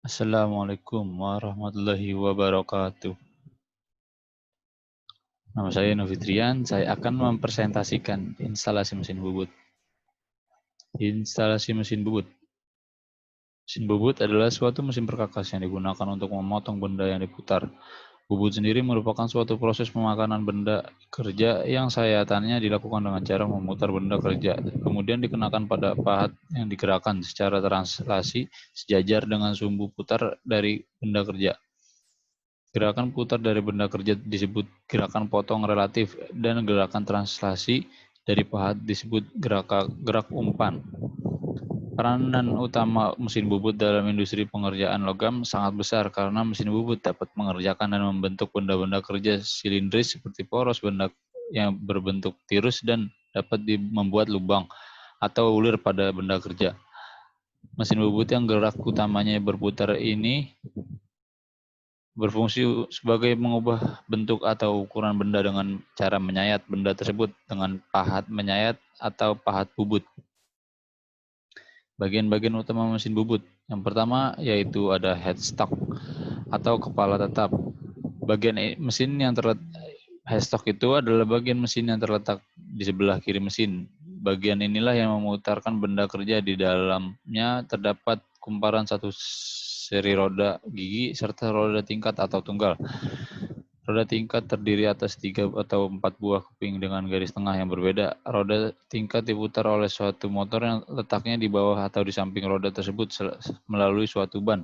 Assalamualaikum warahmatullahi wabarakatuh. Nama saya Novitrian, saya akan mempresentasikan instalasi mesin bubut. Instalasi mesin bubut. Mesin bubut adalah suatu mesin perkakas yang digunakan untuk memotong benda yang diputar. Bubut sendiri merupakan suatu proses pemakanan benda kerja yang sayatannya dilakukan dengan cara memutar benda kerja, kemudian dikenakan pada pahat yang digerakkan secara translasi sejajar dengan sumbu putar dari benda kerja. Gerakan putar dari benda kerja disebut gerakan potong relatif dan gerakan translasi dari pahat disebut gerak umpan. Peranan utama mesin bubut dalam industri pengerjaan logam sangat besar karena mesin bubut dapat mengerjakan dan membentuk benda-benda kerja silindris seperti poros benda yang berbentuk tirus dan dapat membuat lubang atau ulir pada benda kerja. Mesin bubut yang gerak utamanya berputar ini berfungsi sebagai mengubah bentuk atau ukuran benda dengan cara menyayat benda tersebut dengan pahat menyayat atau pahat bubut. Bagian-bagian utama mesin bubut. Yang pertama yaitu ada headstock atau kepala tetap. Bagian mesin yang terletak headstock itu adalah bagian mesin yang terletak di sebelah kiri mesin. Bagian inilah yang memutarkan benda kerja. Di dalamnya terdapat kumparan satu seri roda gigi serta roda tingkat atau tunggal. Roda tingkat terdiri atas 3 atau 4 buah keping dengan garis tengah yang berbeda. Roda tingkat diputar oleh suatu motor yang letaknya di bawah atau di samping roda tersebut melalui suatu ban.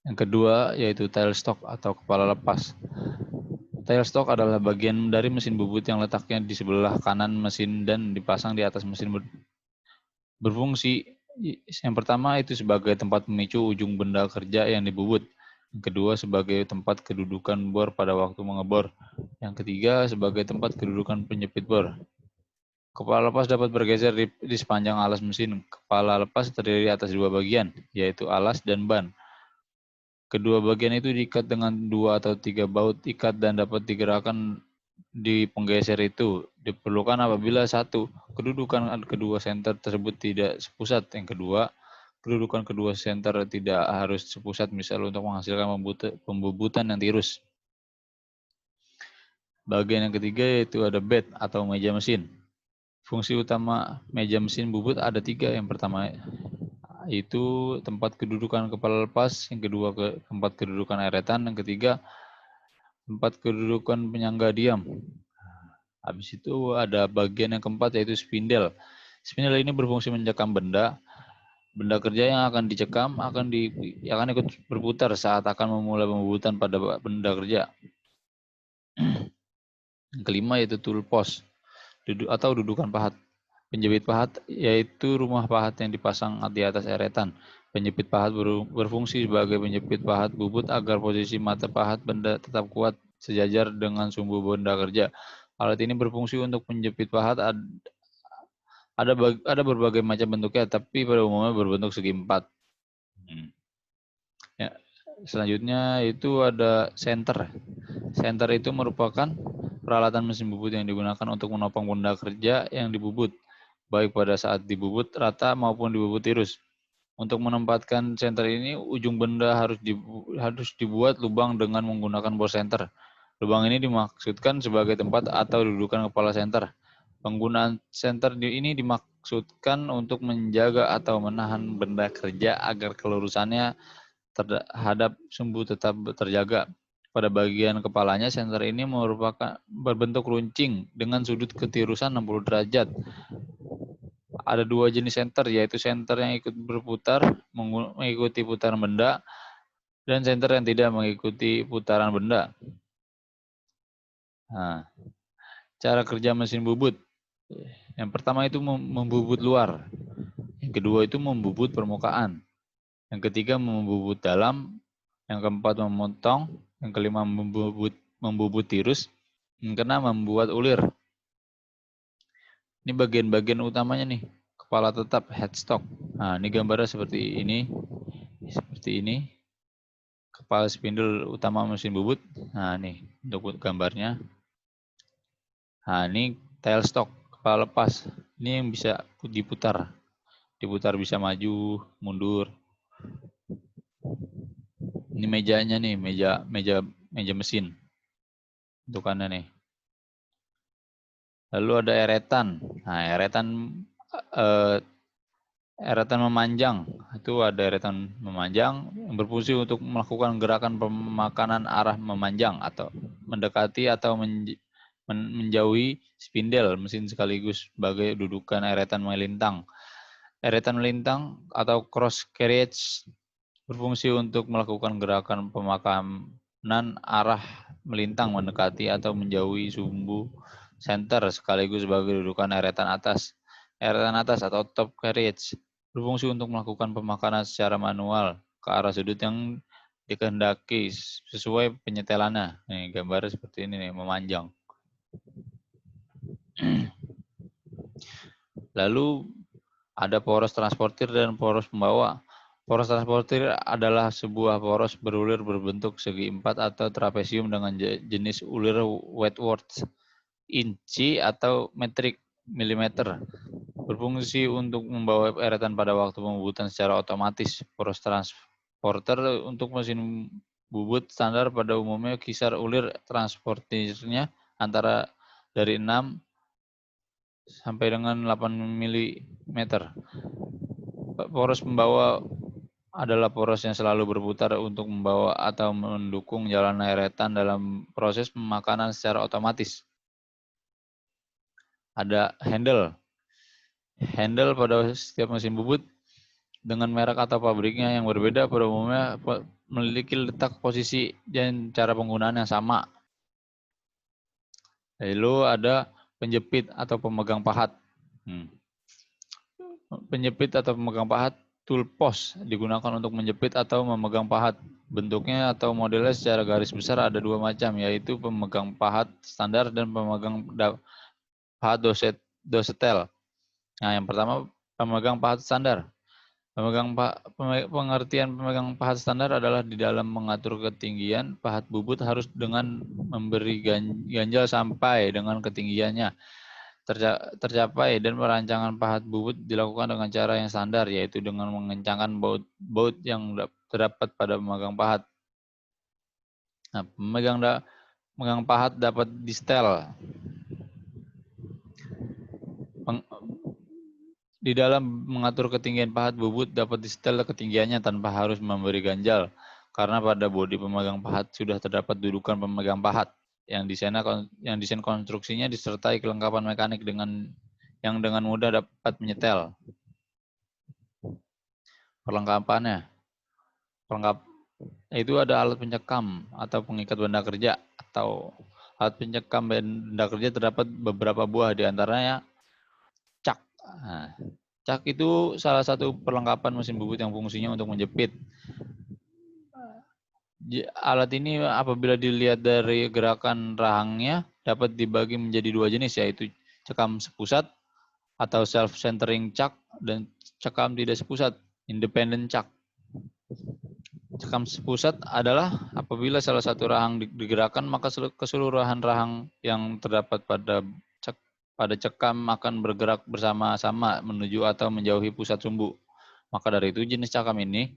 Yang kedua yaitu tailstock atau kepala lepas. Tailstock adalah bagian dari mesin bubut yang letaknya di sebelah kanan mesin dan dipasang di atas mesin berfungsi. Yang pertama itu sebagai tempat memicu ujung benda kerja yang dibubut. Yang kedua sebagai tempat kedudukan bor pada waktu mengebor. Yang ketiga sebagai tempat kedudukan penjepit bor. Kepala lepas dapat bergeser di sepanjang alas mesin. Kepala lepas terdiri atas dua bagian, yaitu alas dan ban. Kedua bagian itu diikat dengan 2 atau 3 baut ikat dan dapat digerakkan di penggeser itu. Diperlukan apabila satu, kedudukan kedua senter tersebut tidak sepusat. Yang kedua, kedudukan kedua senter tidak harus sepusat, misal untuk menghasilkan pembubutan yang tirus. Bagian yang ketiga yaitu ada bed atau meja mesin. Fungsi utama meja mesin bubut ada 3. Yang pertama itu tempat kedudukan kepala lepas, yang kedua tempat kedudukan eretan, yang ketiga tempat kedudukan penyangga diam. Habis itu ada bagian yang keempat yaitu spindle. Spindle ini berfungsi mencekam benda. Benda kerja yang akan dicekam akan ikut berputar saat akan memulai pembubutan pada benda kerja. Yang kelima yaitu tool post atau dudukan pahat. Penjepit pahat yaitu rumah pahat yang dipasang di atas eretan. Penjepit pahat berfungsi sebagai penjepit pahat bubut agar posisi mata pahat benda tetap kuat sejajar dengan sumbu benda kerja. Alat ini berfungsi untuk menjepit pahat. Ada berbagai macam bentuknya, tapi pada umumnya berbentuk segi empat. Ya, selanjutnya itu ada senter. Senter itu merupakan peralatan mesin bubut yang digunakan untuk menopang benda kerja yang dibubut, baik pada saat dibubut rata maupun dibubut tirus. Untuk menempatkan senter ini, ujung benda harus dibuat lubang dengan menggunakan bor senter. Lubang ini dimaksudkan sebagai tempat atau dudukan kepala senter. Penggunaan senter ini dimaksudkan untuk menjaga atau menahan benda kerja agar kelurusannya terhadap sumbu tetap terjaga. Pada bagian kepalanya, senter ini merupakan berbentuk runcing dengan sudut ketirusan 60 derajat. Ada 2 jenis senter, yaitu senter yang ikut berputar mengikuti putaran benda dan senter yang tidak mengikuti putaran benda. Nah, cara kerja mesin bubut. Yang pertama itu membubut luar. Yang kedua itu membubut permukaan. Yang ketiga membubut dalam. Yang keempat memotong. Yang kelima membubut tirus. Yang keenam membuat ulir. Ini bagian-bagian utamanya nih. Kepala tetap, headstock. Nah, ini gambarnya seperti ini. Seperti ini. Kepala spindle utama mesin bubut. Nah, nih untuk gambarnya. Nah, ini tailstock, kepala lepas. Ini yang bisa diputar. Diputar bisa maju, mundur. Ini mejanya nih, meja mesin. Bentukannya nih. Lalu ada eretan. Nah, eretan memanjang. Itu ada eretan memanjang yang berfungsi untuk melakukan gerakan pemakanan arah memanjang atau mendekati atau menjauhi spindel mesin sekaligus sebagai dudukan eretan melintang. Eretan melintang atau cross carriage berfungsi untuk melakukan gerakan pemakanan arah melintang mendekati atau menjauhi sumbu center sekaligus sebagai dudukan eretan atas. Eretan atas atau top carriage berfungsi untuk melakukan pemakanan secara manual ke arah sudut yang dikehendaki sesuai penyetelannya. Nih, gambarnya seperti ini nih, memanjang. Lalu ada poros transportir dan poros pembawa. Poros transportir adalah sebuah poros berulir berbentuk segi empat atau trapesium dengan jenis ulir Whitworth, inci atau metrik milimeter. Berfungsi untuk membawa eretan pada waktu pembubutan secara otomatis. Poros transporter untuk mesin bubut standar pada umumnya kisar ulir transportirnya antara dari 6 sampai dengan 8 mm. Poros pembawa adalah poros yang selalu berputar untuk membawa atau mendukung jalan eretan dalam proses pemakanan secara otomatis. Ada handle. Handle pada setiap mesin bubut dengan merek atau pabriknya yang berbeda pada umumnya memiliki letak posisi dan cara penggunaan yang sama. Lalu ada penjepit atau pemegang pahat. Penjepit atau pemegang pahat, tool post digunakan untuk menjepit atau memegang pahat. Bentuknya atau modelnya secara garis besar ada dua macam, yaitu pemegang pahat standar dan pemegang pahat dosetel. Nah, yang pertama pemegang pahat standar. Pengertian pemegang pahat standar adalah di dalam mengatur ketinggian pahat bubut harus dengan memberi ganjal sampai dengan ketinggiannya tercapai dan perancangan pahat bubut dilakukan dengan cara yang standar, yaitu dengan mengencangkan baut yang terdapat pada pemegang pahat. Nah, pemegang pahat dapat di-setel. Di dalam mengatur ketinggian pahat bubut dapat di-setel ketinggiannya tanpa harus memberi ganjal, karena pada bodi pemegang pahat sudah terdapat dudukan pemegang pahat yang desain konstruksinya disertai kelengkapan mekanik yang dengan mudah dapat menyetel. Perlengkapannya, itu ada alat pencekam atau pengikat benda kerja atau alat pencekam benda kerja terdapat beberapa buah, diantaranya cak. Nah, cak itu salah satu perlengkapan mesin bubut yang fungsinya untuk menjepit. Alat ini apabila dilihat dari gerakan rahangnya dapat dibagi menjadi dua jenis, yaitu cekam sepusat atau self-centering chuck dan cekam tidak sepusat, independent chuck. Cekam sepusat adalah apabila salah satu rahang digerakkan maka keseluruhan rahang yang terdapat pada cekam akan bergerak bersama-sama menuju atau menjauhi pusat sumbu. Maka dari itu jenis cekam ini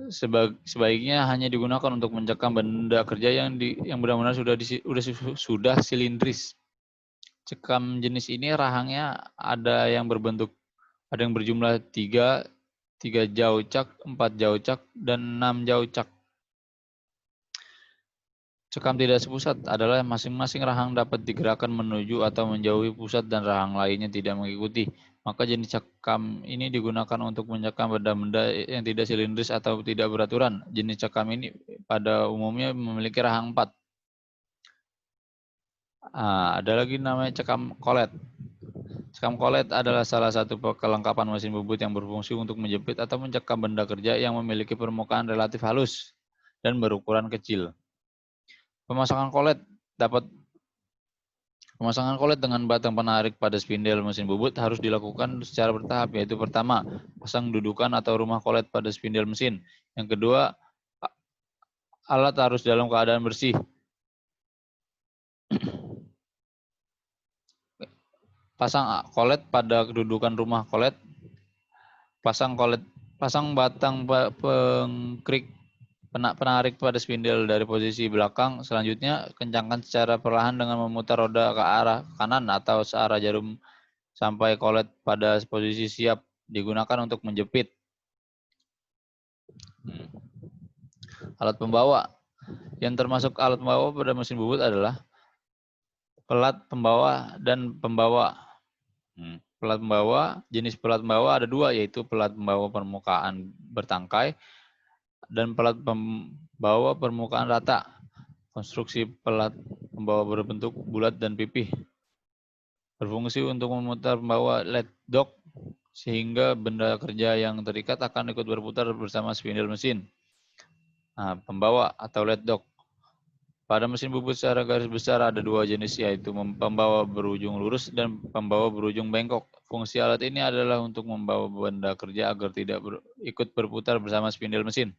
sebaiknya hanya digunakan untuk mencekam benda kerja yang benar-benar sudah silindris. Cekam jenis ini rahangnya ada yang berjumlah 3 jaucak, 4 jaucak, dan 6 jaucak. Cekam tidak sepusat adalah masing-masing rahang dapat digerakkan menuju atau menjauhi pusat dan rahang lainnya tidak mengikuti. Maka jenis cekam ini digunakan untuk mencekam benda-benda yang tidak silindris atau tidak beraturan. Jenis cekam ini pada umumnya memiliki rahang 4. Ada lagi namanya cekam kolet. Cekam kolet adalah salah satu kelengkapan mesin bubut yang berfungsi untuk menjepit atau mencekam benda kerja yang memiliki permukaan relatif halus dan berukuran kecil. Pemasangan kolet dengan batang penarik pada spindel mesin bubut harus dilakukan secara bertahap, yaitu pertama, pasang dudukan atau rumah kolet pada spindel mesin. Yang kedua, alat harus dalam keadaan bersih. Pasang kolet pada dudukan rumah kolet. Pasang kolet Pasang batang pengkrik penarik pada spindel dari posisi belakang. Selanjutnya, kencangkan secara perlahan dengan memutar roda ke arah kanan atau searah jarum sampai kolet pada posisi siap digunakan untuk menjepit. Alat pembawa. Yang termasuk alat pembawa pada mesin bubut adalah pelat pembawa dan pembawa. Pelat pembawa, jenis pelat pembawa ada dua, yaitu pelat pembawa permukaan bertangkai dan pelat pembawa permukaan rata. Konstruksi pelat pembawa berbentuk bulat dan pipih. Berfungsi untuk memutar pembawa lead dog sehingga benda kerja yang terikat akan ikut berputar bersama spindel mesin. Nah, pembawa atau lead dog. Pada mesin bubut secara garis besar ada dua jenis, yaitu pembawa berujung lurus dan pembawa berujung bengkok. Fungsi alat ini adalah untuk membawa benda kerja agar tidak ikut berputar bersama spindel mesin.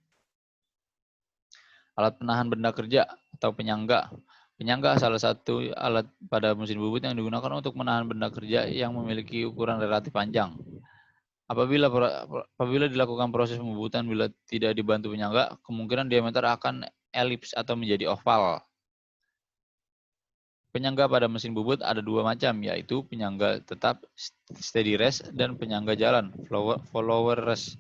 Alat penahan benda kerja atau penyangga. Penyangga salah satu alat pada mesin bubut yang digunakan untuk menahan benda kerja yang memiliki ukuran relatif panjang. Apabila dilakukan proses pembubutan bila tidak dibantu penyangga, kemungkinan diameter akan elips atau menjadi oval. Penyangga pada mesin bubut ada dua macam, yaitu penyangga tetap steady rest dan penyangga jalan follower rest.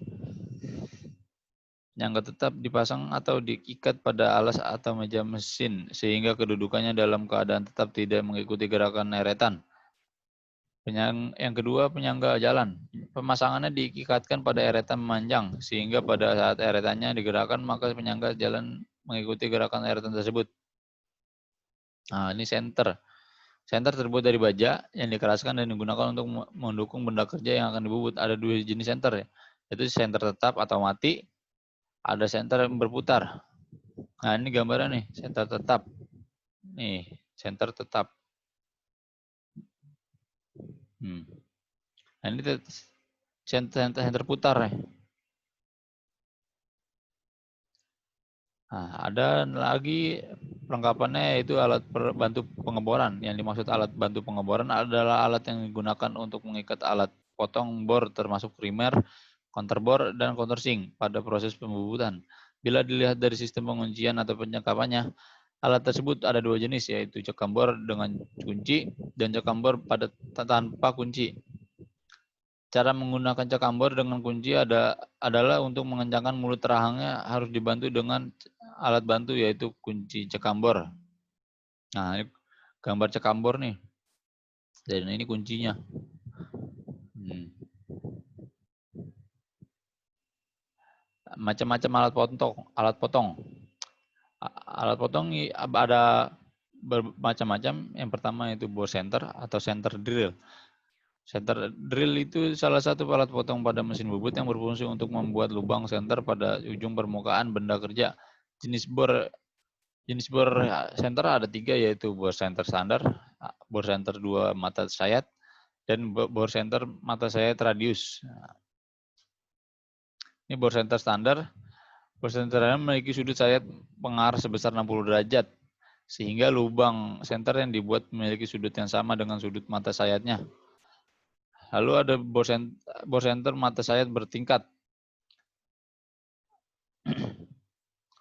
Penyangga tetap dipasang atau diikat pada alas atau meja mesin sehingga kedudukannya dalam keadaan tetap tidak mengikuti gerakan eretan. Yang kedua, penyangga jalan. Pemasangannya diikatkan pada eretan memanjang sehingga pada saat eretannya digerakkan maka penyangga jalan mengikuti gerakan eretan tersebut. Nah, ini senter. Senter terbuat dari baja yang dikeraskan dan digunakan untuk mendukung benda kerja yang akan dibubut. Ada dua jenis senter, yaitu senter tetap atau mati, ada senter yang berputar. Nah, ini gambaran nih, senter tetap. Nih, senter tetap. Nah, ini senter putar nih. Nah, ada lagi perlengkapannya yaitu alat bantu pengeboran. Yang dimaksud alat bantu pengeboran adalah alat yang digunakan untuk mengikat alat potong bor termasuk primer, counterbore, dan countersink pada proses pembubutan. Bila dilihat dari sistem penguncian atau penyekapannya, alat tersebut ada dua jenis, yaitu cekam bor dengan kunci dan cekam bor tanpa kunci. Cara menggunakan cekam bor dengan kunci adalah untuk mengencangkan mulut rahangnya harus dibantu dengan alat bantu, yaitu kunci cekam bor. Nah, ini gambar cekam bor nih. Dan ini kuncinya. Macam-macam alat potong. Alat potong ada bermacam-macam. Yang pertama itu bore center atau center drill. Center drill itu salah satu alat potong pada mesin bubut yang berfungsi untuk membuat lubang center pada ujung permukaan benda kerja. Jenis bor center ada tiga, yaitu bor center standar, bor center 2 mata sayat, dan bor center mata sayat radius. Ini bor center standar. Bor center memiliki sudut sayat pengarah sebesar 60 derajat, sehingga lubang center yang dibuat memiliki sudut yang sama dengan sudut mata sayatnya. Lalu ada bor center mata sayat bertingkat.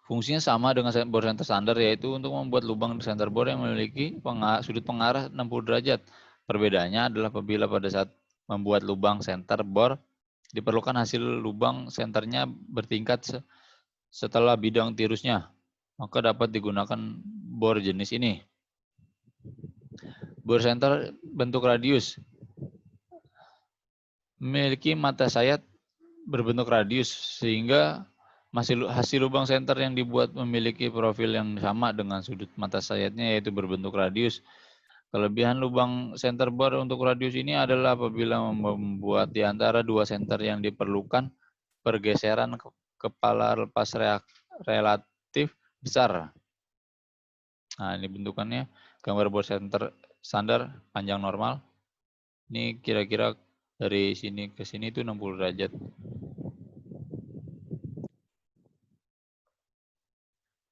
Fungsinya sama dengan bor center standar, yaitu untuk membuat lubang center bor yang memiliki sudut pengarah 60 derajat. Perbedaannya adalah apabila pada saat membuat lubang center bor, diperlukan hasil lubang senternya bertingkat setelah bidang tirusnya, maka dapat digunakan bor jenis ini. Bor center bentuk radius. Memiliki mata sayat berbentuk radius, sehingga hasil lubang senter yang dibuat memiliki profil yang sama dengan sudut mata sayatnya, yaitu berbentuk radius. Kelebihan lubang center bor untuk radius ini adalah apabila membuat di antara dua center yang diperlukan pergeseran kepala lepas relatif besar. Nah, ini bentukannya, gambar bor center standar panjang normal. Ini kira-kira dari sini ke sini itu 60 derajat.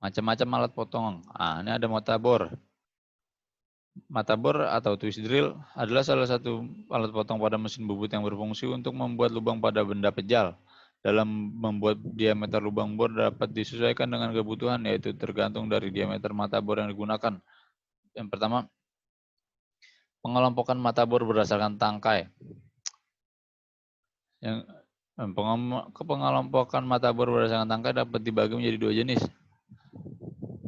Macam-macam alat potong. Nah, ini ada mata bor. Mata bor atau twist drill adalah salah satu alat potong pada mesin bubut yang berfungsi untuk membuat lubang pada benda pejal dalam membuat diameter lubang bor dapat disesuaikan dengan kebutuhan, yaitu tergantung dari diameter mata bor yang digunakan. Yang pertama, pengelompokan mata bor berdasarkan tangkai. Yang pengelompokan mata bor berdasarkan tangkai dapat dibagi menjadi dua jenis,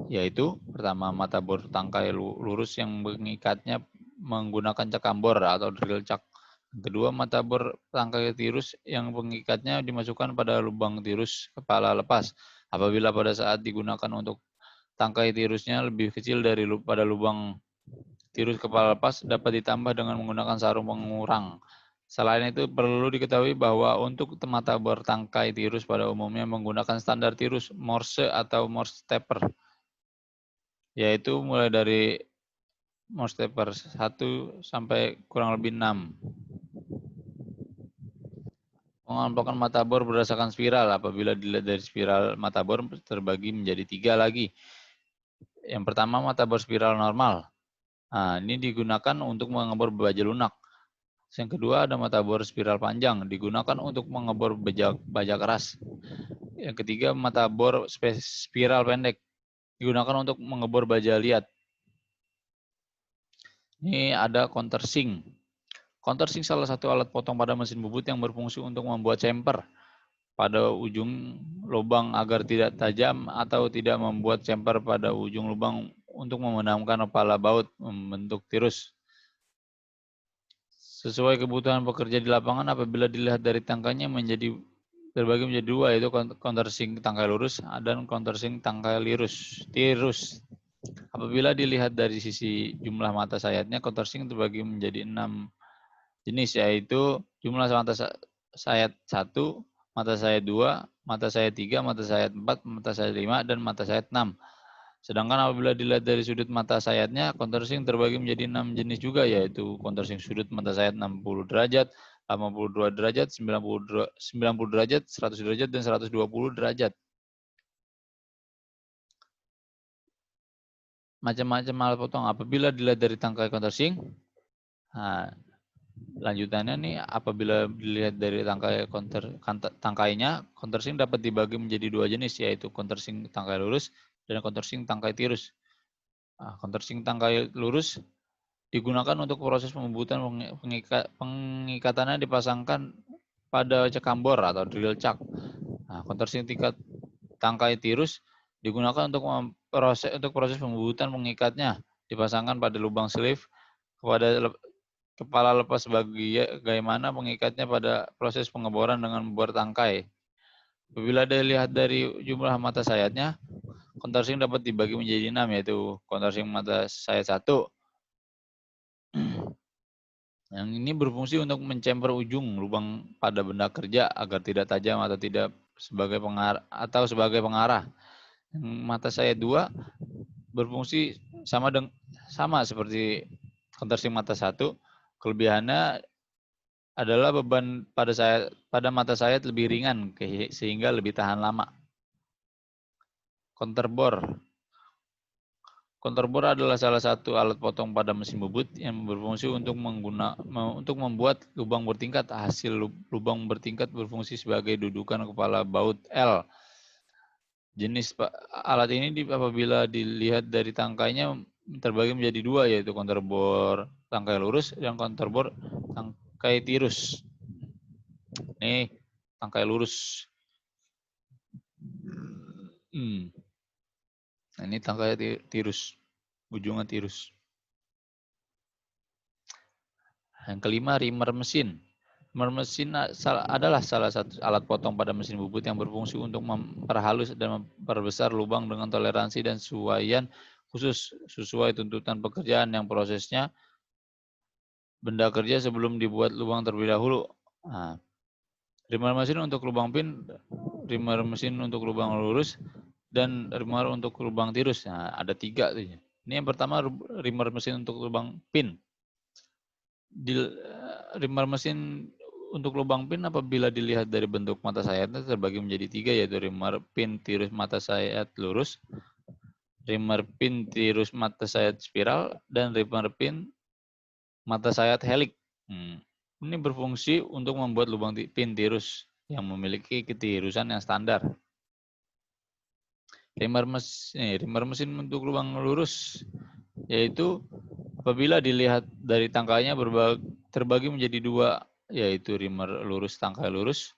yaitu pertama mata bor tangkai lurus yang mengikatnya menggunakan cakam bor atau drill chuck. Kedua, mata bor tangkai tirus yang pengikatnya dimasukkan pada lubang tirus kepala lepas. Apabila pada saat digunakan untuk tangkai tirusnya lebih kecil dari pada lubang tirus kepala lepas, dapat ditambah dengan menggunakan sarung pengurang. Selain itu, perlu diketahui bahwa untuk mata bor tangkai tirus pada umumnya menggunakan standar tirus Morse atau Morse taper, yaitu mulai dari Morse taper 1 sampai kurang lebih 6. Pengelompokan mata bor berdasarkan spiral. Apabila dilihat dari spiral mata bor terbagi menjadi 3 lagi. Yang pertama, mata bor spiral normal. Nah, ini digunakan untuk mengebor baja lunak. Yang kedua, ada mata bor spiral panjang, digunakan untuk mengebor baja keras. Yang ketiga, mata bor spiral pendek, digunakan untuk mengebor baja liat. Ini ada countersink. Countersink salah satu alat potong pada mesin bubut yang berfungsi untuk membuat chamfer pada ujung lubang agar tidak tajam atau tidak membuat chamfer pada ujung lubang untuk memadamkan kepala baut membentuk tirus. Sesuai kebutuhan pekerja di lapangan, apabila dilihat dari tangkainya terbagi menjadi dua, yaitu countersink tangkai lurus dan countersink tangkai tirus. Apabila dilihat dari sisi jumlah mata sayatnya, countersink terbagi menjadi 6 jenis, yaitu jumlah mata sayat 1, mata sayat 2, mata sayat 3, mata sayat 4, mata sayat 5, dan mata sayat 6. Sedangkan apabila dilihat dari sudut mata sayatnya, countersink terbagi menjadi 6 jenis juga, yaitu countersink sudut mata sayat 60 derajat, 82 derajat, 90 derajat, 100 derajat, dan 120 derajat. Macam-macam alat potong. Apabila dilihat dari tangkai countersink, nah, lanjutannya nih, apabila dilihat dari tangkainya, countersink dapat dibagi menjadi dua jenis, yaitu countersink tangkai lurus dan countersink tangkai tirus. Nah, countersink tangkai lurus digunakan untuk proses pembubutan. Pengikatannya dipasangkan pada cakam bor atau drill chuck. Nah, countersink tangkai tirus digunakan untuk proses pembubutan. Pengikatnya dipasangkan pada lubang sleeve kepada kepala lepas bagaimana pengikatnya pada proses pengeboran dengan membor tangkai. Apabila dilihat dari jumlah mata sayatnya, countersink dapat dibagi menjadi 6, yaitu countersink mata sayat 1. Yang ini berfungsi untuk menchamfer ujung lubang pada benda kerja agar tidak tajam atau tidak sebagai pengarah. Yang mata sayat 2 berfungsi sama seperti countersink mata 1. Kelebihannya adalah beban pada mata sayat lebih ringan sehingga lebih tahan lama. Counterbore. Counterbore adalah salah satu alat potong pada mesin bubut yang berfungsi untuk membuat lubang bertingkat. Hasil lubang bertingkat berfungsi sebagai dudukan kepala baut L. Jenis alat ini apabila dilihat dari tangkainya terbagi menjadi dua, yaitu counterbore tangkai lurus dan counterbore tangkai tirus. Ini tangkai lurus. Nah, ini tangkai tirus, ujungnya tirus. Yang kelima, rimmer mesin. Rimmer mesin adalah salah satu alat potong pada mesin bubut yang berfungsi untuk memperhalus dan memperbesar lubang dengan toleransi dan sesuaian khusus sesuai tuntutan pekerjaan yang prosesnya benda kerja sebelum dibuat lubang terlebih dahulu. Nah, rimmer mesin untuk lubang pin, rimmer mesin untuk lubang lurus, dan rimmer untuk lubang tirus. Nah, ada 3 tuh. Ini yang pertama, rimmer mesin untuk lubang pin. Rimmer mesin untuk lubang pin apabila dilihat dari bentuk mata sayatnya terbagi menjadi 3, yaitu rimmer pin tirus mata sayat lurus, rimmer pin tirus mata sayat spiral, dan rimmer pin mata sayat helix. Ini berfungsi untuk membuat lubang pin tirus yang memiliki ketirusan yang standar. Rimmer mesin untuk lubang lurus, yaitu apabila dilihat dari tangkainya terbagi menjadi dua, yaitu rimmer lurus tangkai lurus,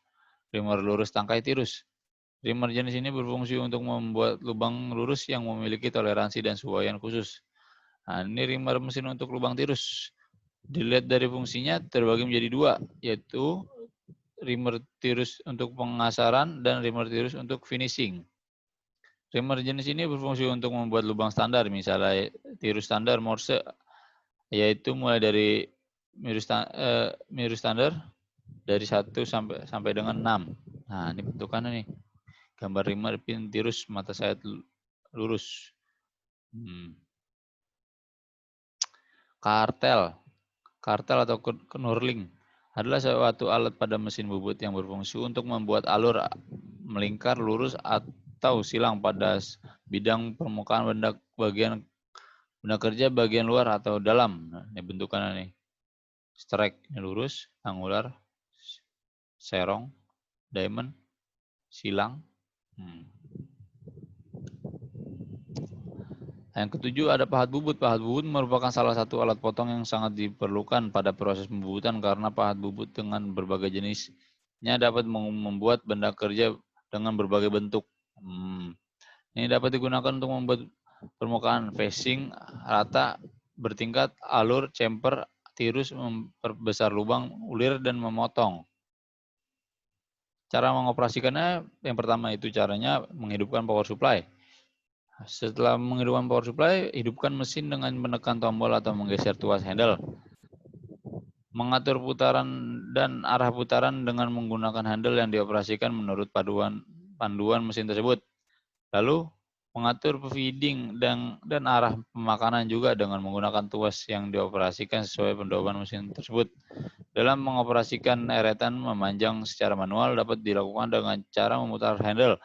rimmer lurus tangkai tirus. Rimmer jenis ini berfungsi untuk membuat lubang lurus yang memiliki toleransi dan suaian khusus. Nah, ini rimmer mesin untuk lubang tirus. Dilihat dari fungsinya terbagi menjadi dua, yaitu rimmer tirus untuk pengasaran dan rimmer tirus untuk finishing. Rimmer jenis ini berfungsi untuk membuat lubang standar, misalnya tirus standar Morse, yaitu mulai dari miru standar dari 1 sampai dengan 6. Nah, ini bentukannya nih. Gambar rimmer pin tirus mata sayap lurus. Kartel atau knurling adalah suatu alat pada mesin bubut yang berfungsi untuk membuat alur melingkar lurus atau silang pada bidang permukaan benda kerja bagian luar atau dalam. Nah, ini bentukannya nih. Strike ini lurus, angular, serong, diamond, silang. Yang ketujuh ada pahat bubut. Pahat bubut merupakan salah satu alat potong yang sangat diperlukan pada proses pembubutan karena pahat bubut dengan berbagai jenisnya dapat membuat benda kerja dengan berbagai bentuk. Ini dapat digunakan untuk membuat permukaan facing rata, bertingkat, alur, chamfer, tirus, memperbesar lubang, ulir, dan memotong. Cara mengoperasikannya, yang pertama itu caranya menghidupkan power supply. Setelah menghidupkan power supply, hidupkan mesin dengan menekan tombol atau menggeser tuas handle. Mengatur putaran dan arah putaran dengan menggunakan handle yang dioperasikan menurut panduan mesin tersebut. Lalu, mengatur feeding dan arah pemakanan juga dengan menggunakan tuas yang dioperasikan sesuai pendoban mesin tersebut. Dalam mengoperasikan eretan memanjang secara manual dapat dilakukan dengan cara memutar handle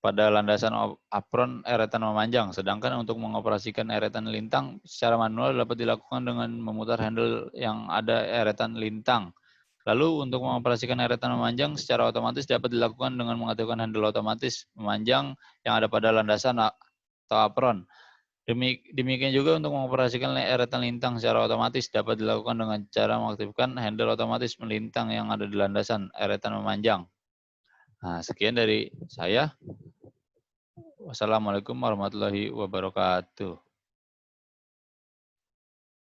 pada landasan apron eretan memanjang, sedangkan untuk mengoperasikan eretan lintang secara manual dapat dilakukan dengan memutar handle yang ada eretan lintang. Lalu untuk mengoperasikan eretan memanjang secara otomatis dapat dilakukan dengan mengaktifkan handle otomatis memanjang yang ada pada landasan atau apron. Demikian juga untuk mengoperasikan eretan lintang secara otomatis dapat dilakukan dengan cara mengaktifkan handle otomatis melintang yang ada di landasan eretan memanjang. Nah, sekian dari saya. Wassalamualaikum warahmatullahi wabarakatuh.